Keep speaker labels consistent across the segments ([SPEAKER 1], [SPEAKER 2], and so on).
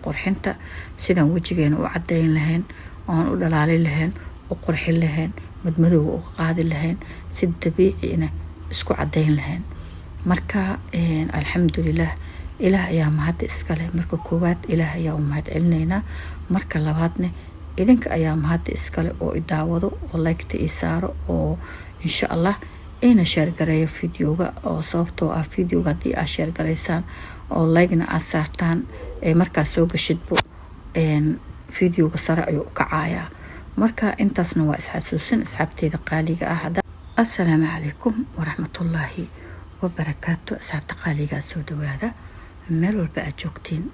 [SPEAKER 1] qurxinta sidaan wajigeena u cadeyn lahayn oon u dhalaalin lahayn u qurxin lahayn madmadowga u qaadi lahayn si dabiiciina isku cadeyn lahayn marka alxamdulilah ilaah ayaa mahad iskale marka koowaad ilaah ayaa u mahad celinayna marka labaadna idinka ayaa mahad iskale oo idaawado oo like-ta ii saaro oo insha Allah ina share gareeyo videoga oo sababtoo ah videoga hadii aad share gareysaan oo like-na aad saartaan markaa soo gashidbo videoga sare ayuu kacayaa marka intaasna waa isxasuusin asxaabteeda qaaliga ah assalaamu calaykum waraxmatullaahi wabarakaatu asxaabta qaaliga soo dhawaada meel walba aad joogtiin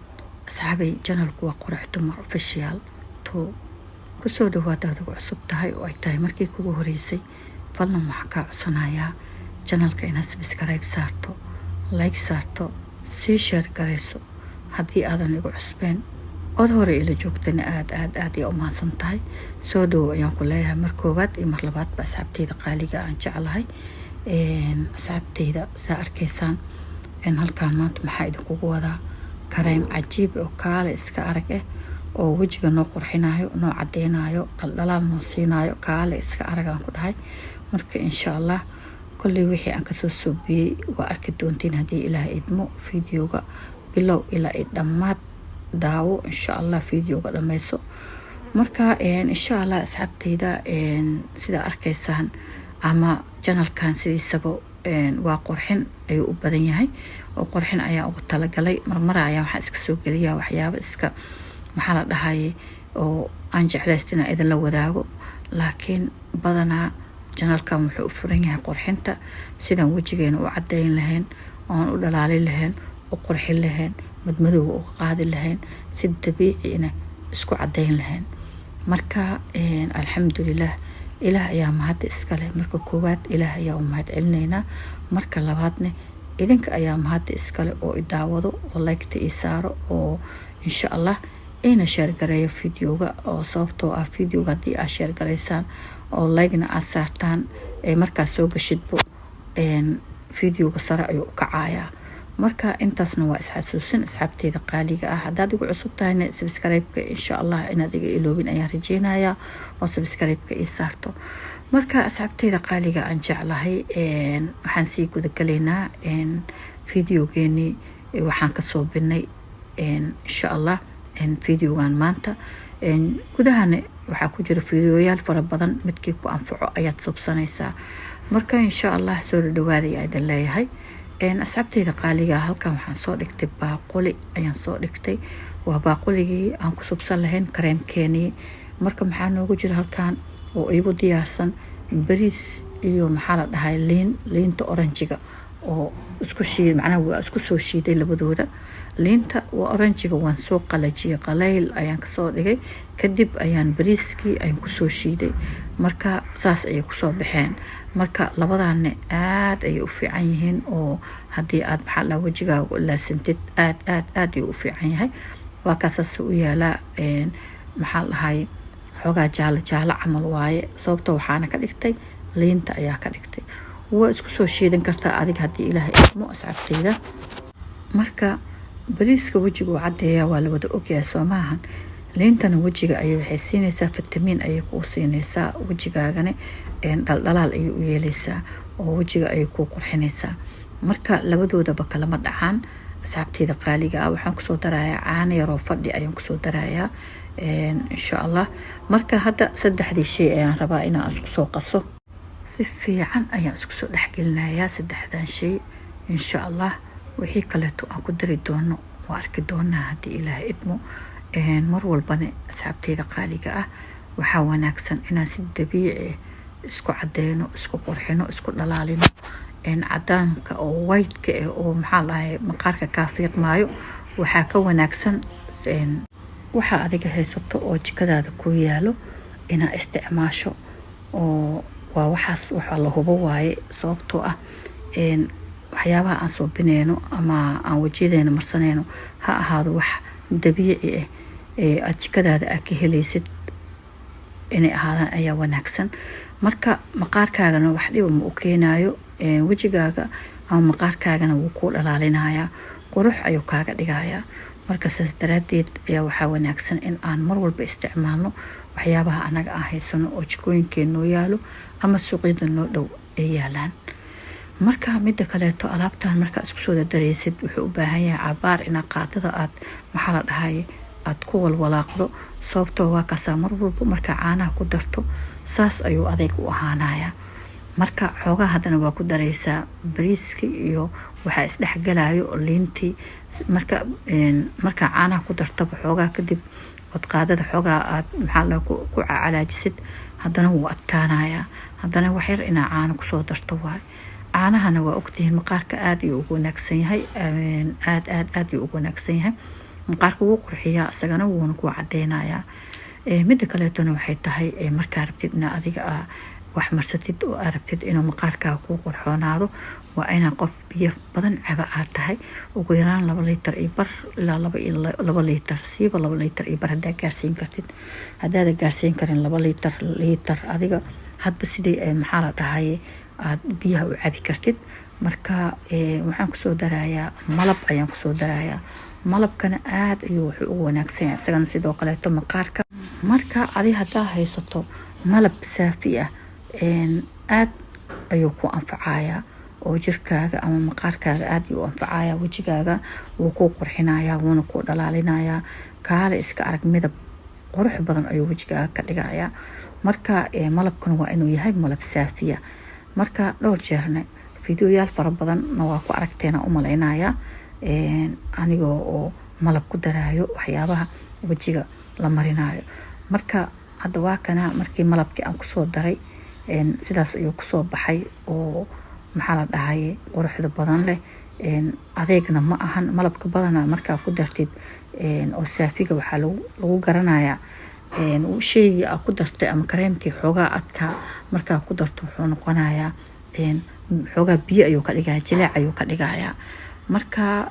[SPEAKER 1] asxaabay channelku waa Qurux Dumar Official to kusoo dhawaada adigu cusub tahay oo ay tahay markii kugu horeysay fadlan waxaan kaa codsanayaa channelka inaad subscribe saarto like saarto sii share gareyso haddii aadan igu cusbeen ood hore ila joogtana aad u mahadsan tahay soo dhawo ayaan ku leeyahay mar koowaad iyo mar labaad ba asxaabteyda qaaliga aan jeclahay asxaabteyda saa arkaysaan halkaan maanta maxaa idinkugu wadaa kareem cajiib oo kaale iska arag oo wajiga noo qurxinayo noo cadeynayo dhaldhalaal noo siinayo kaale iska arag aan ku dhahay marka insha Allah kulli wixii aan kasoo soobiyay waa arki doontiin haddii ilaahay idmo videoga bilow ilaa dhammaad daawo insha Allah videoga dhameyso marka insha Allah asxaabteyda sida arkaysaan ama channelkan sidiisaba waa qurxin ayuu u badan yahay oo qurxin ayaa ugu talagalay marmara ayaa waxa iska soo geliyaa waxyaabo iska maxaa la dhahay oo aan jeclaystina idin la wadaago laakiin badanaa channelkan wuxuu u furan yahay qurxinta sidaan wajigeena u cadeyn lahayn oon u dhalaalin lahayn u qurxin lahayn madmadowga u qaadi lahayn si dabiiciina isku cadeyn lahayn marka alxamdulilah ilaah ayaa mahad iskale marka koowaad ilaah ayaa u mahad celinayna marka labaadna idinka ayaa mahad iskale oo idaawado oo like-ta ii saaro oo insha Allah ina share gareeyo videoga oo sababtoo ah videoga hadii aad share gareysaan oo like-na aad saartaan markaa soo gashidbo videoga sare ayuu kacayaa marka intaasna waa isxasuusin asxaabteeda qaaliga ah haddaad igu cusub tahayna subscribe-ka insha Allah inaad iga iloobin ayaan rajeynayaa oo subscribe-ka ii saarto marka asxaabteeda qaaliga aan jeclahay waxaan sii guda galaynaa videogeeni waxaan ka soo binay insha Allah videogan maanta gudahana waxaa ku jira videoyaal fara badan midkii ku anfaco ayaad subsanaysaa marka insha Allah soo dhawaada ayaan leeyahay asxaabteyda qaaliga halkan waxaan soo dhigtay baaquli ayaan soo dhigtay waa baaquligii aan ku subsan lahayn kareemkeeni marka maxaa noogu jira halkan oo igu diyaarsan bariis iyo maxaa la dhahay liinta oranjiga oo isku shiid macnaha waa isku soo shiiday labadooda liinta waa oranjiga waan soo qalajiyay qalayl ayaan ka soo dhigay kadib ayaan bariiskii ayaan ku soo shiiday marka saas ay ku soo baxeen marka labadaanne aad ay u fiican yihiin oo hadii aad maxaa la wajigaaga la sintid aad ay u fiican yahay waa kaasas u yaala maxaa lahay xogaa jaala camal waaye sababtoo waxaana ka dhigtay liinta ayaa ka dhigtay waa isku soo shiidan kartaa adiga hadii ilaahay idmo asxaabteyda marka bariiska wajiga cadeeya waa la wada ogyahay Soomahan liintana wajiga ay waxay siinaysaa fitamiin ay ku siinaysaa wajigaagana dhaldhalaal ay u yeelaysaa oo wajiga ay ku qurxinaysaa marka labadoodaba kala ma dhacaan asxaabteyda qaaliga ah waxaan ku soo darayaa caano yar oo fadhi ayaan ku soo darayaa insha Allah marka hadda saddexdii shay ayaan rabaa inaan isku soo qaso si fiican ayaan isku soo dhaxgelinayaa saddexdan shay insha Allah wixii kale aan ku dari doono waa arki doonaa hadii ilaahay idmo mar walbana asxaabteyda qaaliga ah waxaa wanaagsan inaan si dabiici isku cadeyno isku qurxino isku dhalaalino cadaanka oo white-ka oo maxaa lahaye maqaarka ka fiiqmaayo waxaa ka wanaagsan waxa adiga haysato oo jikadaada ku yaalo inaa isticmaasho oo waa waxaas waxa la hubo waaye sababtoo ah waxyaabaha aan soo bineyno ama aan wajigeena marsaneyno ha ahaado wax dabiici aad jikadaada ka helaysid inay ahaadaan ayaa wanaagsan marka maqaarkaagana wax dhib ma u keenayo wajigaaga ama maqaarkaagana wuu ku dhalaalinayaa qurux ayuu kaaga dhigayaa marka saas daraadeed ayaa waxaa wanaagsan in aan mar walba isticmaalno waxyaabaha anaga aan haysano oo jikooyinkeena noo yaalo ama suuqyada noo dhow ay yaalaan. marka midda kaleeto alaabtan marka isku soo dareysid wuxuu u baahan yahay cabaar ina qaadada aad maxaa la dhahay aad ku walwalaaqdo, sababtoo waa kaasa mar walba marka caanaha ku darto saas ayuu adeeg u ahaanaya. marka xoogaa haddana waa ku dareysaa bariiska iyo waxaa isdhexgalayo liintii. marka caanaha ku darto xoogaa kadib od qaadada xoogaa aad maxaa la ku calaajisid haddana wuu adkaanaya. haddana wax yar inaa caano kusoo darto waay. caanahana waa ogtihiin maqaarka aad ayuu ugu wanaagsan yahay, aad ayuu ugu wanaagsan yahay. maqaarka wuu qurxiyaa isagana wuuna ku cadeynayaa. midda kaleetona waxay tahay markaa rabtid ina adiga wax marsatid oo rabtid inuu maqaarkaaga ku qurxoonaado waa inaa qof biyo badan caba aad tahay, ugu yaraan 2 litir iyo bar ilaa 2 litir, siiba 2 litir iyo bar haddaa gaarsiin kartid. haddaada gaarsiin karin 2 litir adiga hadba sidii maxaa la dhahay aad biyaha u cabi kartid. marka waxaan kusoo darayaa malab ayaan kusoo darayaa. malabkana aad ayuu wuxuu ugu wanaagsan yahay isagana sidoo kaleeto maqaarka. marka adi haddaa haysato malab saafi ah aad ayuu ku anfacayaa oo jirkaaga ama maqaarkaaga aad ayuu u anfacayaa. wejigaaga wuu ku qurxinayaa, wuuna ku dhalaalinayaa. kaale iska arag midab qurux badan ayuu wejigaaga ka dhigayaa. marka malabkuna waa inuu yahay malab saafiya. marka dhowr jeerna fiidiyoyaal fara badan waa ku aragteena u maleynayaa anigoo oo malab ku daraayo waxyaabaha wejiga la marinayo. marka hadda waa kana markii malabkii aan kusoo daray sidaas ayuu kusoo baxay oo maxaa la dhahay quruxda badan leh. adeegna ma ahan malabka badana markaa ku dartid oo saafiga waxaa lagu garanayaa sheegii aad ku dartay ama kareemkii xoogaa adkaa markaa ku darto wuxuu noqonayaa xoogaa biyo ayuu ka dhigayaa, jileec ayuu ka dhigayaa. marka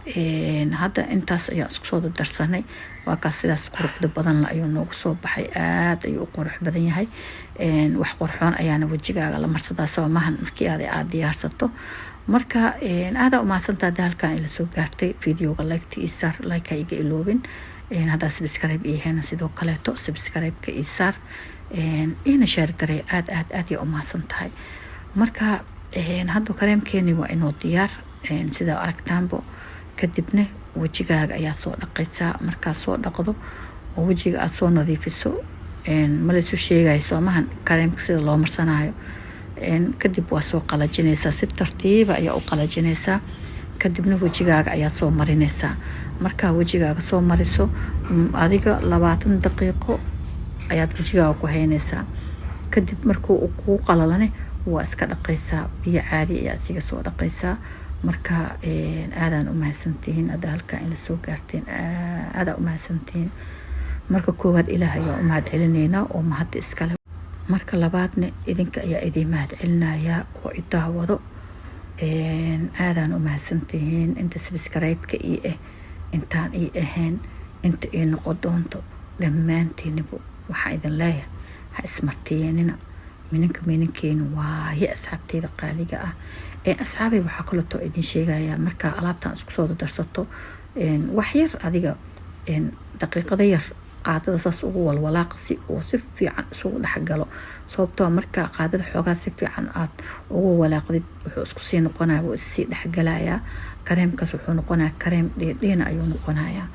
[SPEAKER 1] hadda intaas ayaa isku soo darsanay. waa kaas sidaas quruxda badan ayuu noogu soo baxay. aad ayuu u qurux badan yahay. wax qurxoon ayaana wejigaaga la marsadaa soomahan markii aad diyaarsato. marka aada u mahadsantahay halkan ila soo gaartay fiidiyowga like isaar like iga iloobin. haddaa subscribe iyaheena sidoo kaleeto subscribe-ka isaar ina share garay. aad u mahadsantahay. marka hadda kareemkeeni waa inoo diyaar sida aragtaanbo. kadibna wejigaaga ayaa soo dhaqaysaa. markaa soo dhaqdo oo wejiga aad soo nadiifiso ma la isu sheegayo soomahan kareemka sida loo marsanayo. kadib waa soo qalajinaysaa, si tartiiba ayaa u qalajinaysaa. kadibna wejigaaga ayaa soo marinaysaa. markaa wejigaaga soo mariso adiga 20 daqiiqo ayaad wejigaaga ku haynaysaa. kadib markuu ku qalalane waa iska dhaqaysaa, biyo caadi ayaa isiga soo dhaqaysaa. marka aadaan u mahadsantihiin hadda halkan ila soo gaarteen. aada u mahadsantihiin. marka koowaad ilaahay ayaa u mahad celinaynaa oo mahad iskale. marka labaadna idinka ayaa idin mahad celinayaa oo idaawado. aadaan u mahadsantihiin inta subscribe-ka intaan ahayn inta noqon doonto dhammaantiinibu waxaa idin leeyahay ha ismartiyeenina. minankeenu waaye asxaabteyda qaaliga ah. asxaabay waxaa kaleetoo idin sheegayaa markaa alaabtan isku soo darsato wax yar adiga daqiiqada yar qaadada saas ugu walwalaaqsi oo si fiican isugu dhexgalo. sababtoo markaa qaadada xoogaa si fiican aad ugu walaaqdid wuxuu isku sii noqonayaa, wuu isii dhexgalayaa. kareemkaas wuxuu noqonayaa kareem dheedheena ayuu noqonayaa.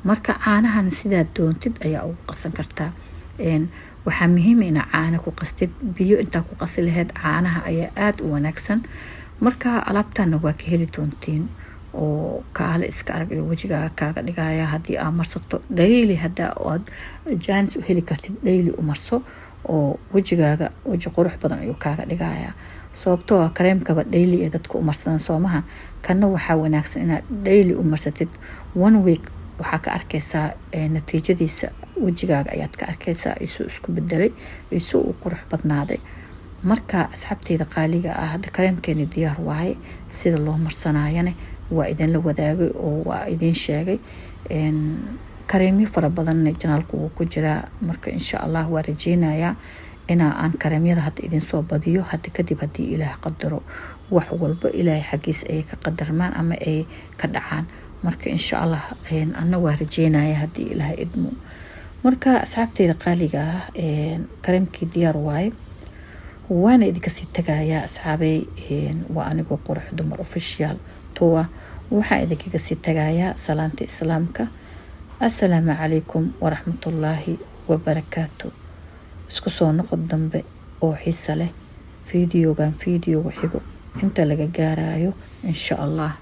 [SPEAKER 1] marka caanahan sidaa doontid ayaa ugu qasan kartaa. waxaa muhiim ah inaa caano ku qastid. biyo intaa ku qasi lahayd caanaha ayaa aad u wanaagsan. marka alaabtana waa ka heli doontiin oo kaale iska arag iyo wejigaaga kaaga dhigaya. haddii aad marsato daily haddaa aad jaanis u heli kartid daily u marso oo wejigaaga weji qurux badan ayuu kaaga dhigaya. sababtoo kareemkaba daily ee dadku u marsadaan soomaha. kana waxaa wanaagsan inaad daily u marsatid. 1 week waxaa ka arkaysaa natiijadiisa wejigaaga ayaad ka arkaysaa isuu isku bedelay, isuu u qurux badnaaday. marka asxaabteyda qaaliga ah hadda kareemkeeni diyaar waaye. sida loo marsanayana waa idin la wadaagay oo waa idin sheegay. kareemyo fara badan janaalku wuu ku jiraa. marka insha Allah waa rajeynayaa aan kareemyada hadda idin soo badiyo. hadda kadib haddii Ilaah qadaro wax walba Ilaahay xaqiis ay ka qadarmaan ama ay ka dhacaan marka insha allah anna waa rajeynaya haddii ilaahay idmo. marka asxaabteyda qaaliga ah kareemkii diyaar waaye waana idinka sii tagayaa asxaabey. waa anigoo qurux dumar official towa waxaa idinkaga sii tagayaa salaanta islaamka. assalaamu calaykum waraxmatullaahi wabarakaatu. isku soo noqod dambe oo xiisa leh fiidiyogan fiidiyoga xigo inta laga gaarayo insha allah.